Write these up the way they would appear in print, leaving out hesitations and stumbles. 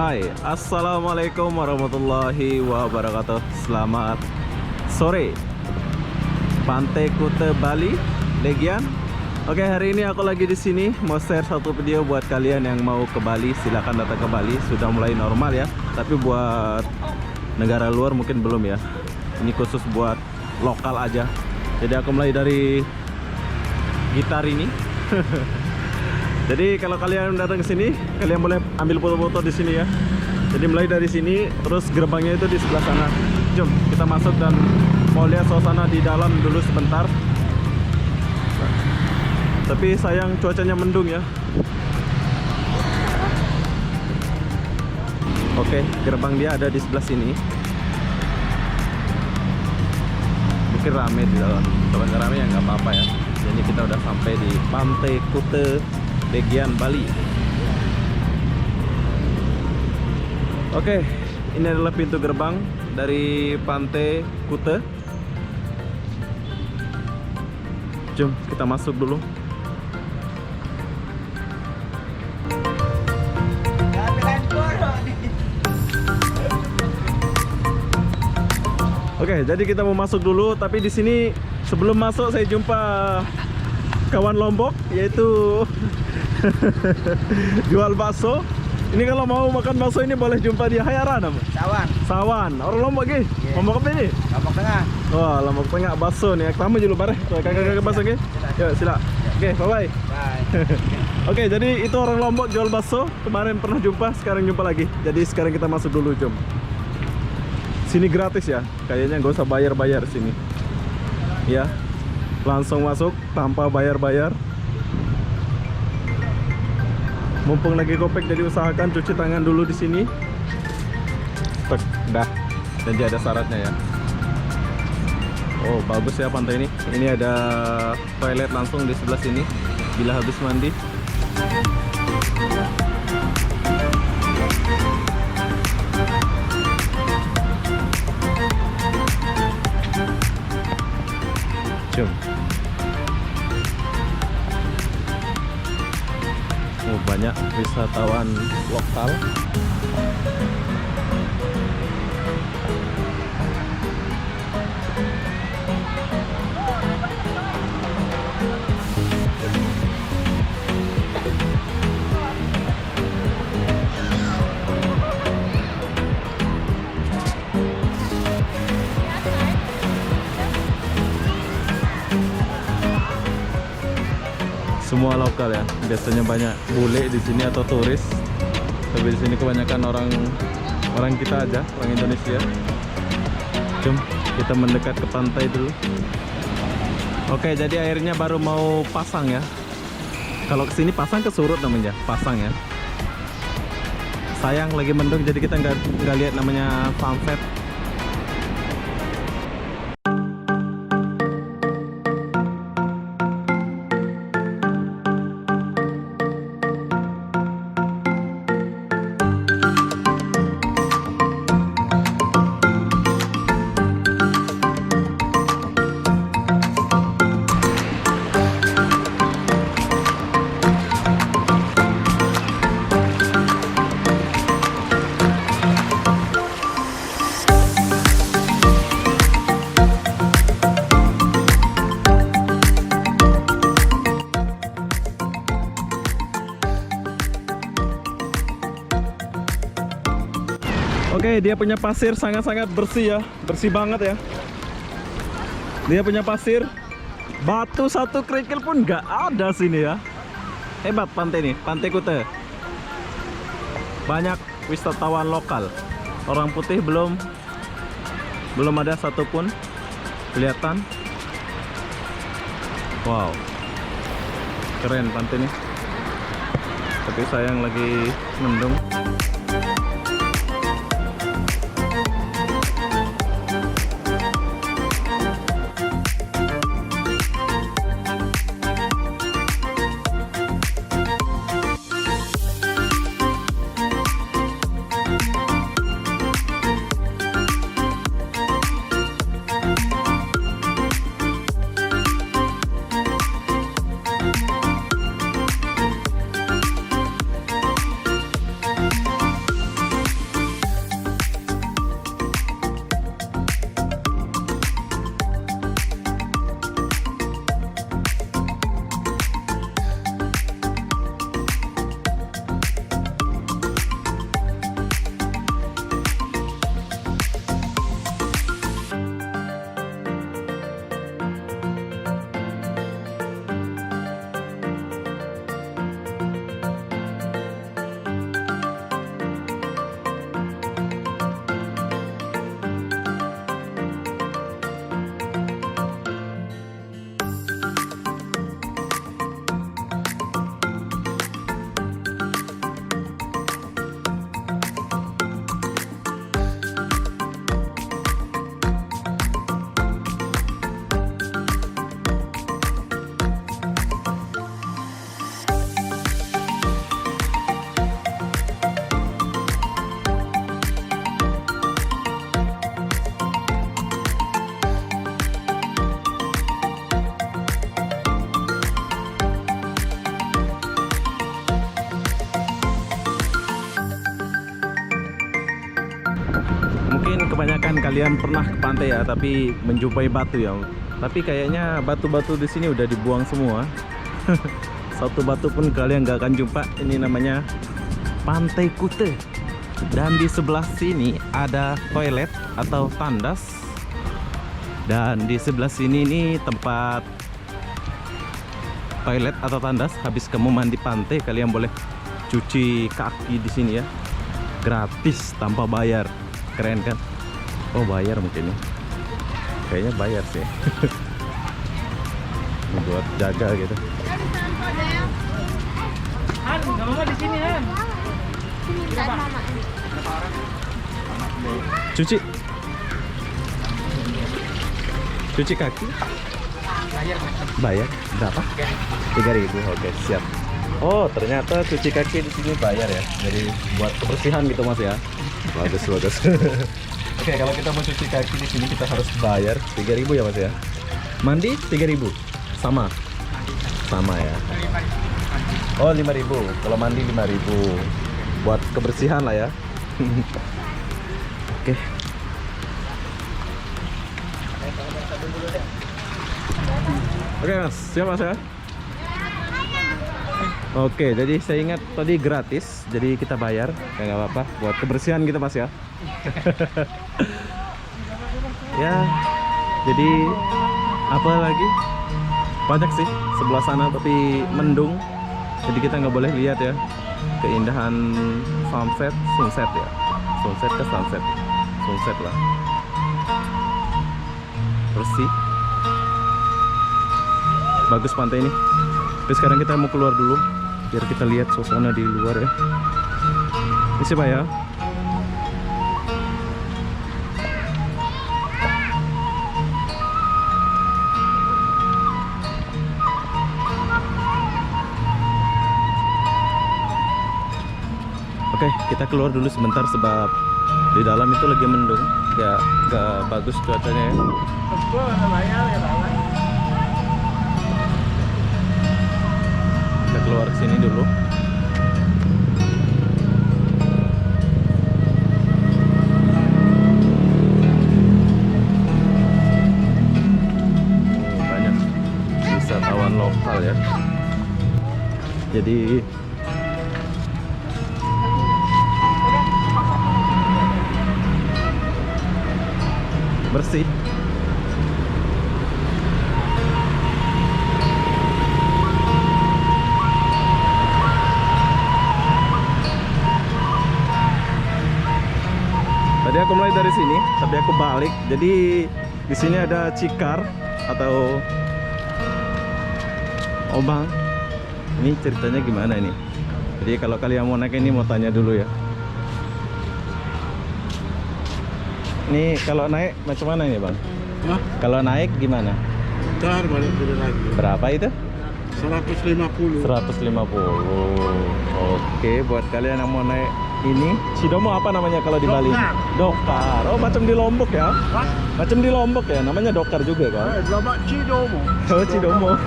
Hai, assalamualaikum warahmatullahi wabarakatuh. Selamat sore, Pantai Kuta Bali, Legian. Oke, hari ini aku lagi di sini mau share satu video buat kalian yang mau ke Bali. Silahkan datang ke Bali. Sudah mulai normal ya. Tapi buat negara luar mungkin belum ya. Ini khusus buat lokal aja. Jadi aku mulai dari gitar ini. Jadi kalau kalian datang ke sini, kalian boleh ambil foto-foto di sini ya. Jadi mulai dari sini, terus gerbangnya itu di sebelah sana. Jom kita masuk dan mau lihat suasana di dalam dulu sebentar. Tapi sayang cuacanya mendung ya. Oke, gerbang dia ada di sebelah sini. Mungkin rame di dalam. Kalau nggak rame ya nggak apa-apa ya. Jadi kita udah sampai di Pantai Kuta Legian, Bali. Oke, ini adalah pintu gerbang dari Pantai Kuta. Jom kita masuk dulu. Oke, jadi kita mau masuk dulu, tapi di sini sebelum masuk saya jumpa kawan Lombok, yaitu jual bakso. Ini kalau mau makan bakso ini boleh jumpa dia. Hai Aran apa? Sawan. Sawan. Orang Lombok ke? Yeah. Lombok apa ini? Lombok Tengah. Oh, Lombok Tengah bakso nih. Kamu dulu bareng. Kakak-kakak bakso ke? Yuk, sila. Oke, bye-bye. Bye. Oke, jadi itu orang Lombok jual bakso. Kemarin pernah jumpa, sekarang jumpa lagi. Jadi sekarang kita masuk dulu, jom. Sini gratis ya. Kayaknya nggak usah bayar-bayar sini. Ya. Langsung masuk tanpa bayar-bayar. Mumpung lagi Gopek, jadi usahakan cuci tangan dulu di sini. Tek, dah. Jadi ada syaratnya ya. Oh, bagus ya pantai ini. Ini ada toilet langsung di sebelah sini. Bila habis mandi. Jom. Oh, banyak wisatawan lokal. Semua lokal ya. Biasanya banyak bule di sini atau turis. Tapi di sini kebanyakan orang kita aja, orang Indonesia. Jom kita mendekat ke pantai dulu. Oke, jadi airnya baru mau pasang ya. Kalau kesini pasang ke surut namanya, pasang ya. Sayang lagi mendung, jadi kita nggak lihat namanya sunset. Oke, dia punya pasir sangat-sangat bersih ya. Bersih banget ya. Dia punya pasir. Batu satu kerikil pun nggak ada sini ya. Hebat pantai ini, Pantai Kuta. Banyak wisatawan lokal. Orang putih belum ada satupun kelihatan. Wow. Keren pantai ini. Tapi sayang lagi mendung. Mungkin kebanyakan kalian pernah ke pantai ya, tapi menjumpai batu ya. Tapi kayaknya batu-batu di sini udah dibuang semua. Satu batu pun kalian nggak akan jumpa. Ini namanya Pantai Kuta. Dan di sebelah sini ada toilet atau tandas. Dan di sebelah sini nih tempat toilet atau tandas. Habis kamu mandi pantai, kalian boleh cuci kaki di sini ya. Gratis tanpa bayar. Keren kan? Oh, bayar mungkin ya. Kayaknya bayar sih. Buat jaga gitu. Han, nggak mau di sini Han. Cuci. Cuci kaki. Bayar berapa? 3.000. Oke, siap. Oh, ternyata cuci kaki di sini bayar ya. Jadi buat kebersihan gitu Mas ya. Bagus, bagus. Oke, kalau kita mau cuci kaki di sini kita harus bayar 3.000 ya Mas ya. Mandi 3.000. Sama. Sama ya. Oh, 5.000. Kalau mandi 5.000. Buat kebersihan lah ya. Oke. Oke Mas, siap Mas ya. Oke, jadi saya ingat tadi gratis, jadi kita bayar, ya nggak apa-apa, buat kebersihan gitu Mas ya. Ya, jadi apa lagi? Banyak sih sebelah sana, tapi mendung, jadi kita nggak boleh lihat ya keindahan sunset ya, sunset ke sunset lah, bersih, bagus pantai ini. Tapi sekarang kita mau keluar dulu biar kita lihat suasana di luar ya. Ini sih Pak ya. Oke, kita keluar dulu sebentar sebab di dalam itu lagi mendung, gak bagus cuacanya ya. Kita keluar ke sini dulu. Banyak wisatawan lokal ya. Jadi bersih. Tadi aku mulai dari sini, tapi aku balik. Jadi di sini ada Cikar atau Obang. Ini ceritanya gimana ini? Jadi kalau kalian mau naik ini mau tanya dulu ya. Ini kalau naik macam mana ini Bang? Hah? Kalau naik gimana? Ntar balik dulu lagi. Berapa itu? 150. 150. Oke, buat kalian yang mau naik ini, Cidomo apa namanya kalau di Bali? Dokar. Dokar. Oh, macam di Lombok ya? Hah? Macam di Lombok ya, namanya Dokar juga kan? Selamat Cidomo. Oh, Cidomo.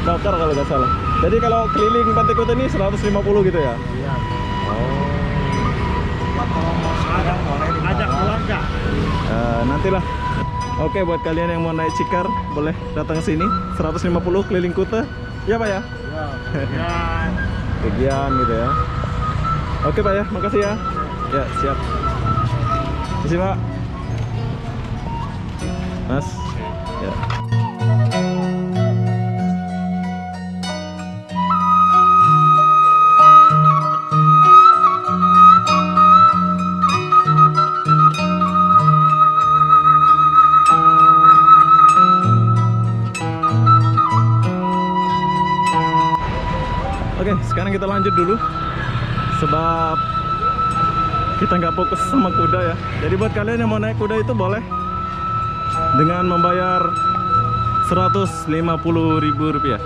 Dokar kalau nggak salah. Jadi kalau keliling Pantai Kuta ini 150 gitu ya? Iya. Oh. Ajak keluarga. Nantilah. Oke, buat kalian yang mau naik Cikar boleh datang ke sini 150 keliling Kuta. Ya Pak ya? Ya. Kegiatan gitu ya. Oke Pak ya, makasih ya. Ya, siap. Makasih Pak. Mas. Ya. Oke, sekarang kita lanjut dulu sebab kita nggak fokus sama kuda ya. Jadi buat kalian yang mau naik kuda itu boleh dengan membayar Rp150.000.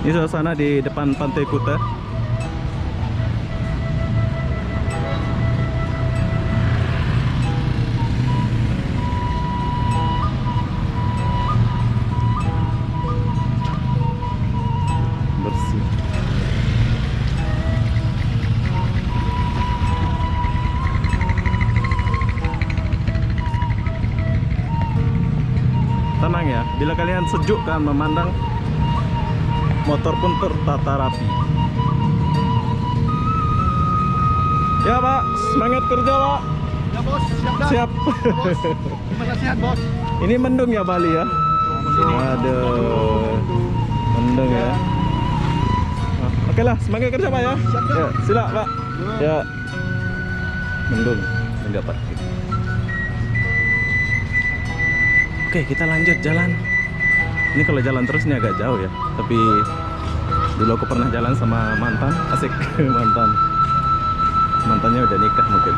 Ini suasana di depan Pantai Kuta. Bila kalian sejuk kan memandang, motor pun tertata rapi. Ya Pak, semangat kerja Pak. Ya bos, siap dah. Siap. Gimana sehat bos? Ini mendung ya Bali ya. Aduh, mendung ya. Oke lah, semangat kerja Pak ya. Ya, sila Pak. Ya, mendung, enggak Pak. Oke, kita lanjut jalan. Ini kalau jalan terus ini agak jauh ya. Tapi dulu aku pernah jalan sama mantan, asik. Mantannya udah nikah mungkin.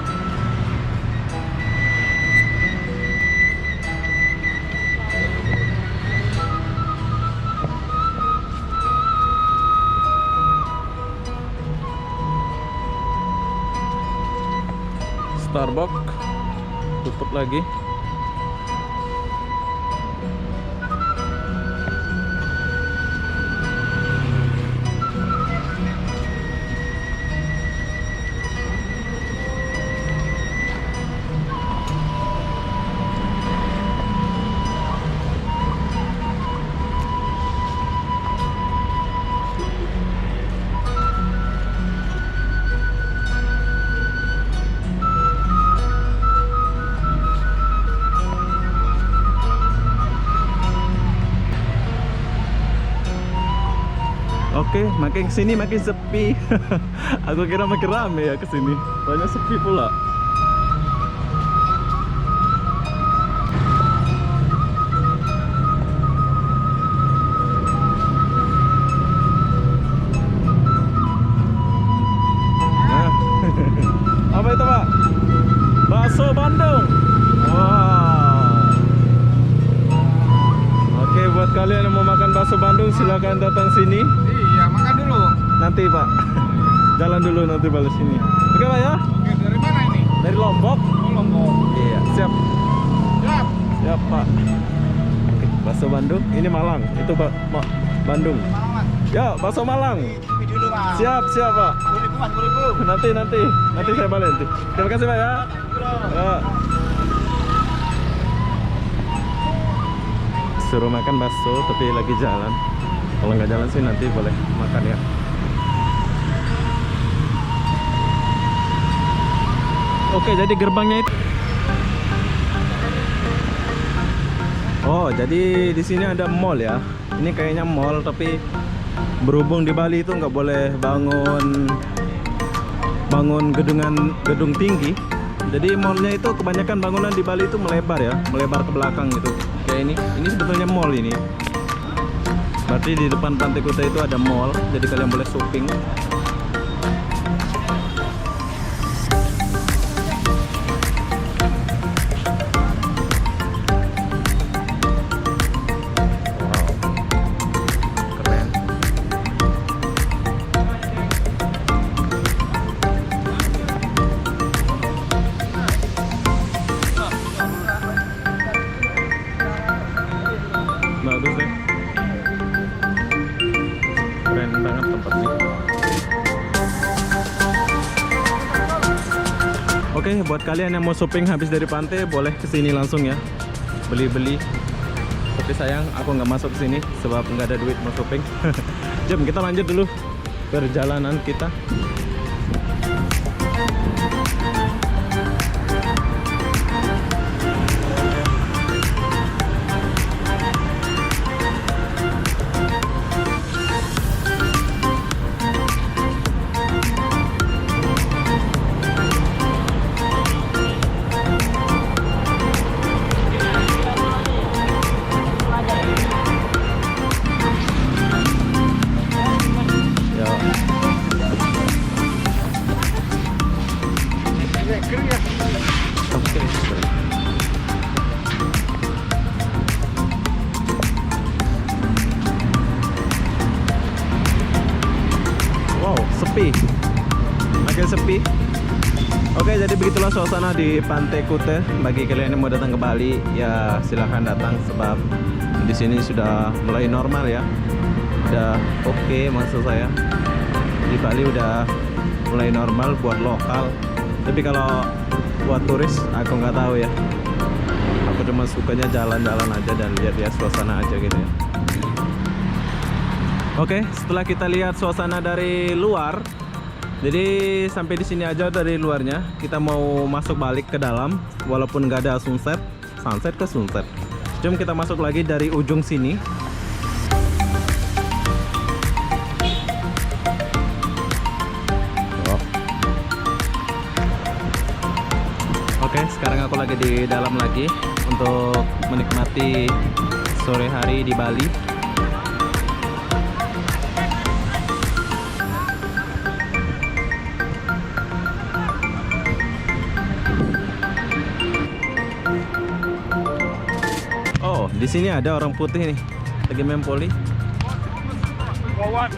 Starbucks tutup lagi. Oke, makin kesini makin sepi. Aku kira makin rame ya kesini. Banyak sepi pula. Nah. Apa itu Pak? Bakso Bandung. Wah. Oke, buat kalian yang mau makan bakso Bandung silakan datang sini. Iya, makan dulu. Nanti Pak, jalan dulu nanti balik sini. Oke Pak ya? Oke, dari mana ini? Dari Lombok. Oh, Lombok. Iya, siap. Siap. Siap Pak. Oke, bakso Bandung. Ini Malang. Itu Pak, Bandung. Selamat. Ya, bakso Malang. Kopi dulu Pak. Siap, siap Pak. 10.000 Mas, 10.000. Nanti saya balik nanti. Terima kasih Pak ya. Ya. Suruh makan bakso tapi lagi jalan. Kalau nggak jalan sih nanti boleh makan ya. Oke, jadi gerbangnya itu. Oh, jadi di sini ada mall ya. Ini kayaknya mall tapi berhubung di Bali itu nggak boleh bangun gedung tinggi. Jadi mallnya itu kebanyakan bangunan di Bali itu melebar ya, melebar ke belakang gitu. Kayak ini sebetulnya mall ini. Berarti di depan Pantai Kuta itu ada mall, jadi kalian boleh shopping. Bagus deh. Keren banget tempatnya. Oke, buat kalian yang mau shopping habis dari pantai boleh kesini langsung ya, beli-beli. Tapi sayang aku nggak masuk ke sini sebab nggak ada duit mau shopping. Jom kita lanjut dulu perjalanan kita. Wow, sepi, makin sepi. Oke, jadi begitulah suasana di Pantai Kuta. Bagi kalian yang mau datang ke Bali, ya silahkan datang sebab di sini sudah mulai normal ya. Udah oke, maksud saya di Bali udah mulai normal buat lokal. Tapi kalau buat turis, aku nggak tahu ya. Aku cuma sukanya jalan-jalan aja dan lihat-lihat suasana aja gitu ya. Oke, setelah kita lihat suasana dari luar, jadi sampai di sini aja dari luarnya. Kita mau masuk balik ke dalam, walaupun nggak ada sunset ke sunset. Jom kita masuk lagi dari ujung sini. Oh. Oke, sekarang aku lagi di dalam lagi untuk menikmati sore hari di Bali. Oh, di sini ada orang putih nih, lagi main poli. Wawan.